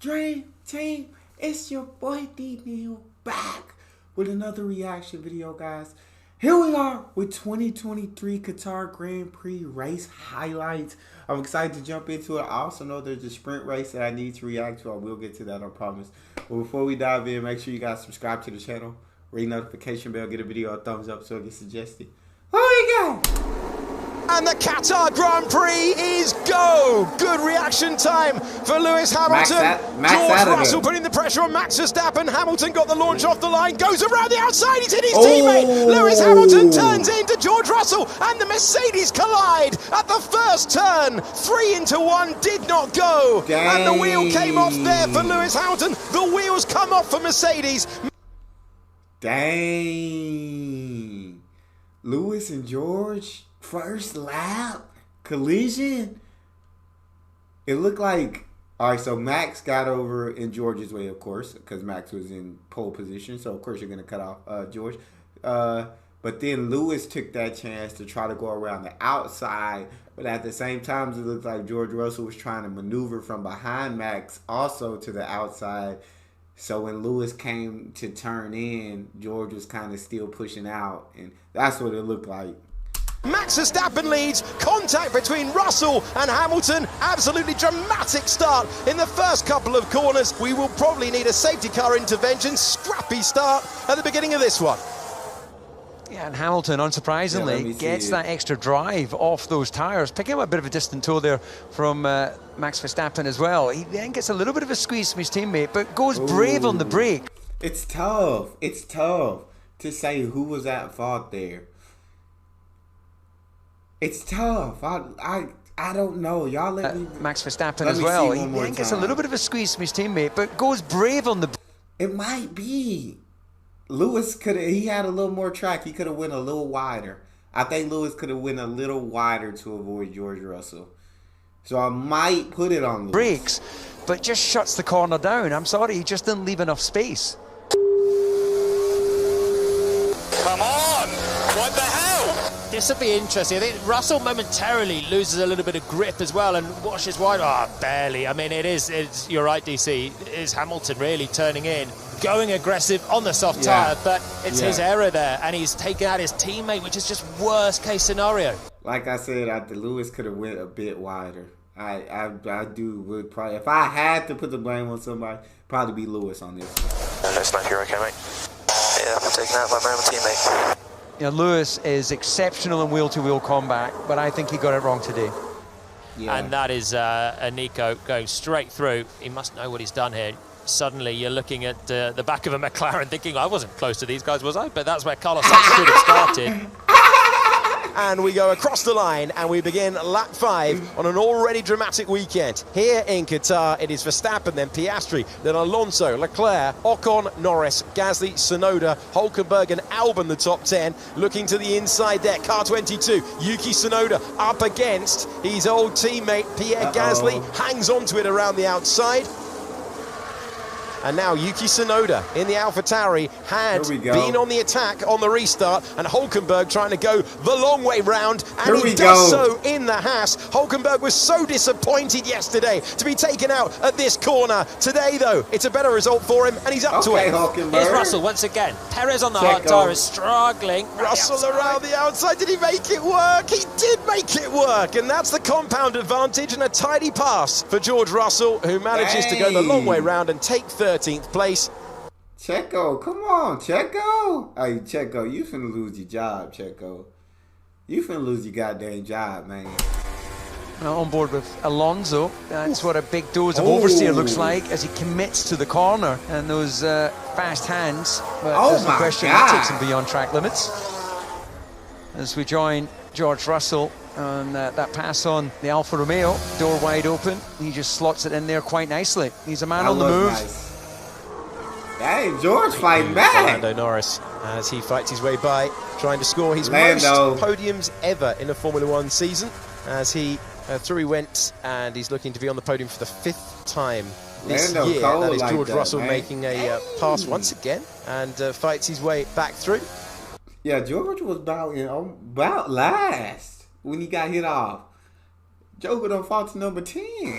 Dream Team, it's your boy Neal back with another reaction video, guys. Here we are with 2023 Qatar Grand Prix race highlights. I'm excited to jump into it. I also know there's a sprint race that I need to react to. I will get to that, I promise. But before we dive in, make sure you guys subscribe to the channel, ring notification bell, get a video a thumbs up so it gets suggested. Here we go! And the Qatar Grand Prix is go! Good reaction time for Lewis Hamilton. George Russell putting the pressure on Max Verstappen. Hamilton got the launch off the line, goes around the outside, he's hit his teammate. Lewis Hamilton turns into George Russell, and the Mercedes collide at the first turn. 3 into 1 did not go. Dang. And the wheel came off there for Lewis Hamilton. The wheels come off for Mercedes. Dang. Lewis and George. First lap collision. It looked like, all right, so Max got over in George's way, of course, because Max was in pole position. So of course you're gonna cut off George. But then Lewis took that chance to try to go around the outside. But at the same time, it looked like George Russell was trying to maneuver from behind Max also to the outside. So when Lewis came to turn in, George was kind of still pushing out, and that's what it looked like. Max Verstappen leads, contact between Russell and Hamilton. Absolutely dramatic start in the first couple of corners. We will probably need a safety car intervention. Scrappy start at the beginning of this one. Yeah, and Hamilton, unsurprisingly, gets that extra drive off those tyres, picking up a bit of a distant toe there from Max Verstappen as well. He then gets a little bit of a squeeze from his teammate, but goes brave on the brake. It's tough. It's tough to say who was at fault there. It's tough. I don't know. Y'all let me... Max Verstappen as well. He then gets a little bit of a squeeze from his teammate, but goes brave on the... It might be. Lewis could have... He had a little more track. He could have went a little wider. I think Lewis could have went a little wider to avoid George Russell. So I might put it on Lewis. Brakes, but just shuts the corner down. I'm sorry, he just didn't leave enough space. Come on! What the hell? This will be interesting. I think Russell momentarily loses a little bit of grip as well and washes wide. Oh, barely. I mean, it's you're right, DC. It is Hamilton really turning in, going aggressive on the soft tyre, but it's his error there, and he's taken out his teammate, which is just worst case scenario. Like I said, Lewis could have went a bit wider. I would probably, if I had to put the blame on somebody, probably be Lewis on this one. Looks like you're okay, mate. Yeah, I'm taken out by my own teammate. You know, Lewis is exceptional in wheel-to-wheel combat, but I think he got it wrong today. Yeah. And that is a Nico going straight through. He must know what he's done here. Suddenly you're looking at the back of a McLaren thinking, I wasn't close to these guys, was I? But that's where Carlos Sainz should have started. And we go across the line and we begin lap 5 on an already dramatic weekend. Here in Qatar, it is Verstappen, then Piastri, then Alonso, Leclerc, Ocon, Norris, Gasly, Tsunoda, Hulkenberg and Albon, the top 10. Looking to the inside there, car 22, Yuki Tsunoda up against his old teammate Pierre Gasly, hangs onto it around the outside. And now Yuki Tsunoda in the AlphaTauri had been on the attack on the restart, and Hulkenberg trying to go the long way round, and he does so in the Haas. Hulkenberg was so disappointed yesterday to be taken out at this corner. Today, though, it's a better result for him, and he's up to it. Here's Russell once again. Perez on the hard tyre is struggling. Russell around the outside. Did he make it work? He did make it work, and that's the compound advantage and a tidy pass for George Russell, who manages to go the long way round and take 13th place. Checo, come on, Checo. Hey, Checo, you finna lose your job, Checo. You finna lose your goddamn job, man. On board with Alonso. That's what a big dose of oversteer looks like as he commits to the corner and those fast hands. But there's no question that takes him beyond track limits. As we join George Russell on that pass on the Alfa Romeo, door wide open. He just slots it in there quite nicely. He's a man on the move. Nice. Hey, George fighting back. Lando Norris as he fights his way by, trying to score his most podiums ever in a Formula One season. As he through he went, and he's looking to be on the podium for the 5th time this year. That is George Russell making a pass once again, and fights his way back through. Yeah, George was about last when he got hit off. Joker done fought to number 10.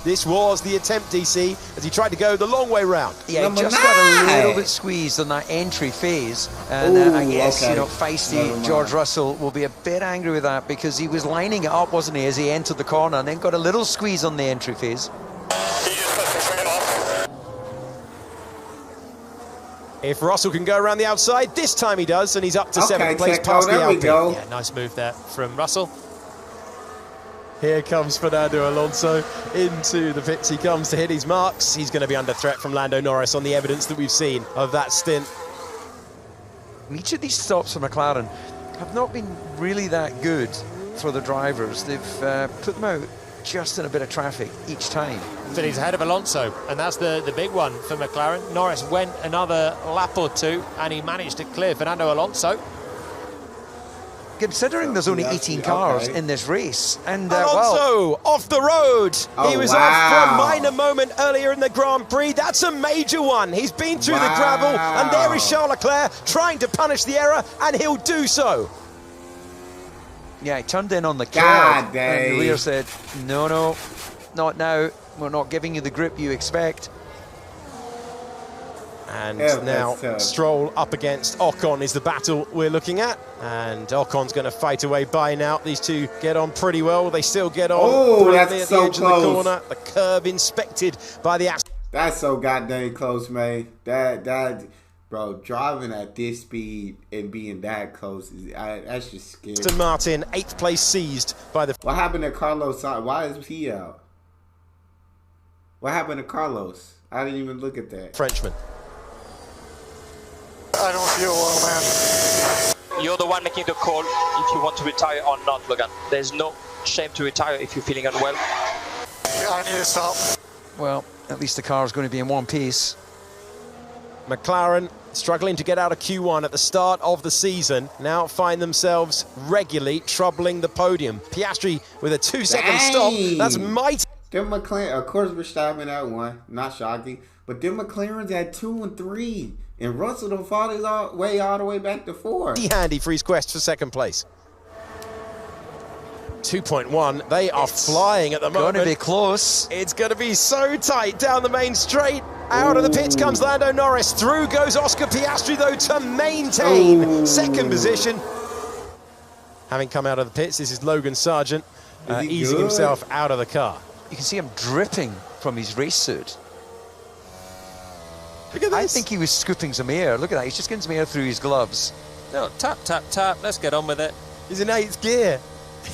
This was the attempt, DC, as he tried to go the long way round. Yeah, he just got a little bit squeezed on that entry phase. And I guess, you know, feisty George Russell will be a bit angry with that because he was lining it up, wasn't he, as he entered the corner and then got a little squeeze on the entry phase. If Russell can go around the outside, this time he does, and he's up to 7th place past the Alpine. Yeah, nice move there from Russell. Here comes Fernando Alonso into the pits. He comes to hit his marks. He's going to be under threat from Lando Norris on the evidence that we've seen of that stint. Each of these stops for McLaren have not been really that good for the drivers. They've put them out just in a bit of traffic each time. But he's ahead of Alonso, and that's the big one for McLaren. Norris went another lap or two, and he managed to clear Fernando Alonso. Considering there's only 18 cars in this race, and Alonso off the road. He was off for a minor moment earlier in the Grand Prix. That's a major one. He's been through the gravel, and there is Charles Leclerc trying to punish the error, and he'll do so. Yeah, he turned in on the curb, and the rear said, no, not now. We're not giving you the grip you expect. And now Stroll up against Ocon is the battle we're looking at. And Ocon's going to fight away by now. These two get on pretty well. They still get on. Oh, that's so close. Of the corner. The curb inspected by the Aston. That's so goddamn close, man. Bro, driving at this speed and being that close, that's just scary. Aston Martin, 8th place seized by the... What happened to Carlos? Why is he out? What happened to Carlos? I didn't even look at that. Frenchman. I don't feel well, man. You're the one making the call if you want to retire or not, Logan. There's no shame to retire if you're feeling unwell. I need to stop. Well, at least the car is going to be in one piece. McLaren struggling to get out of Q1 at the start of the season, now find themselves regularly troubling the podium. Piastri with a 2-second stop. That's mighty. Them McLaren, of course, Verstappen at 1, not shocking. But them McLaren's at 2 and 3, and Russell done fought his way all the way back to 4. Handy for his quest for 2nd place. 2.1. They are flying at the moment. Going to be close. It's going to be so tight down the main straight. Out of the pits comes Lando Norris. Through goes Oscar Piastri, though, to maintain 2nd position. Having come out of the pits, this is Logan Sargent easing himself out of the car. You can see him dripping from his race suit. Look at this. I think he was scooping some air. Look at that. He's just getting some air through his gloves. No, tap, tap, tap. Let's get on with it. He's in 8th gear.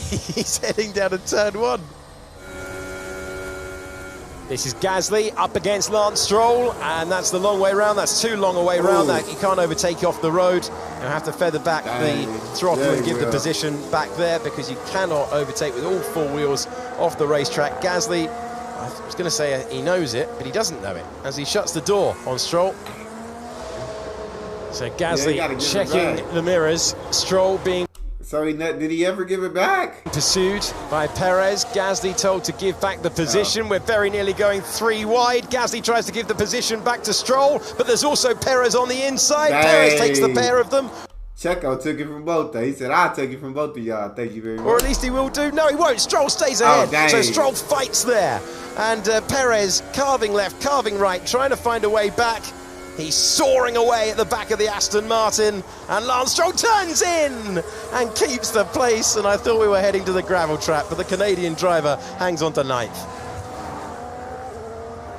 He's heading down to turn 1. This is Gasly up against Lance Stroll, and that's the long way round. That's too long a way round. That you can't overtake off the road. You have to feather back the throttle and give the position back there because you cannot overtake with all 4 wheels off the racetrack. Gasly, I was going to say he knows it, but he doesn't know it as he shuts the door on Stroll. So Gasly checking the mirrors, Stroll being... So did he ever give it back? Pursued by Perez. Gasly told to give back the position. We're very nearly going 3 wide. Gasly tries to give the position back to Stroll, but there's also Perez on the inside. Perez takes the pair of them. Checo took it from both, though. He said, I'll take it from both of y'all. Thank you very much. Or at least he will do. No, he won't. Stroll stays ahead. So Stroll fights there. And Perez carving left, carving right, trying to find a way back. He's soaring away at the back of the Aston Martin, and Lance Stroll turns in and keeps the place. And I thought we were heading to the gravel trap, but the Canadian driver hangs on to 9th.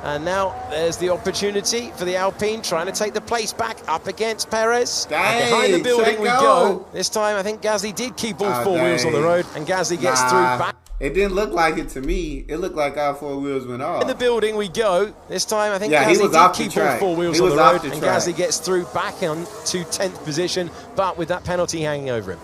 And now there's the opportunity for the Alpine trying to take the place back up against Perez. And behind the building we go. This time I think Gasly did keep all 4 wheels on the road, and Gasly gets through back. It didn't look like it to me. It looked like all 4 wheels went off. In the building we go. This time I think Gasly did keep all 4 wheels on the road, and Gasly gets through back on to 10th position, but with that penalty hanging over him.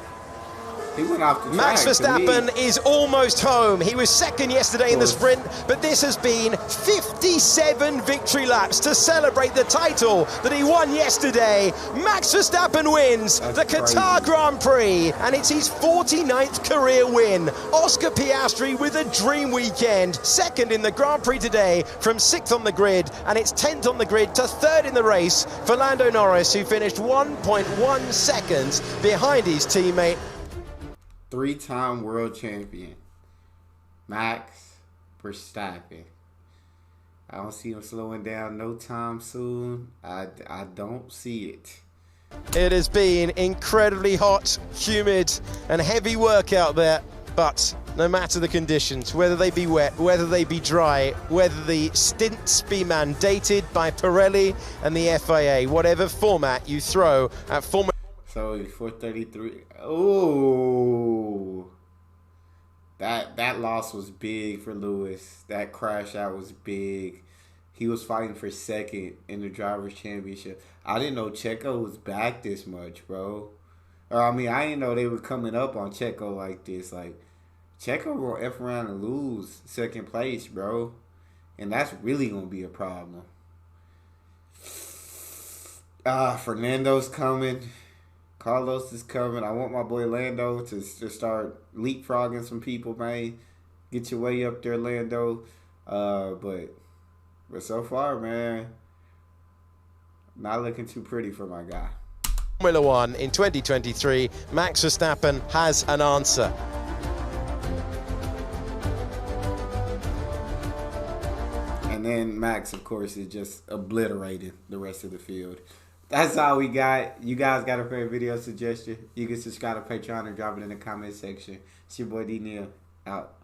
He went off the track. Max Verstappen is almost home. He was second yesterday in the sprint, but this has been 57 victory laps to celebrate the title that he won yesterday. Max Verstappen wins the Qatar Grand Prix, and it's his 49th career win. Oscar Piastri with a dream weekend. Second in the Grand Prix today from 6th on the grid, and it's 10th on the grid to 3rd in the race for Lando Norris, who finished 1.1 seconds behind his teammate. 3-time world champion, Max Verstappen. I don't see him slowing down no time soon. I don't see it. It has been incredibly hot, humid, and heavy work out there, but no matter the conditions, whether they be wet, whether they be dry, whether the stints be mandated by Pirelli and the FIA, whatever format you throw at Formula. So 433. Oh, that loss was big for Lewis. That crash out was big. He was fighting for second in the Drivers' Championship. I didn't know Checo was back this much, bro. Or, I mean, I didn't know they were coming up on Checo like this. Like, Checo will F around and lose second place, bro. And that's really going to be a problem. Fernando's coming. Carlos is coming. I want my boy Lando to start leapfrogging some people, man. Get your way up there, Lando. But so far, man, not looking too pretty for my guy. Formula One in 2023, Max Verstappen has an answer. And then Max, of course, is just obliterating the rest of the field. That's all we got. You guys got a favorite video suggestion? You can subscribe to Patreon and drop it in the comment section. It's your boy D Neal. Out.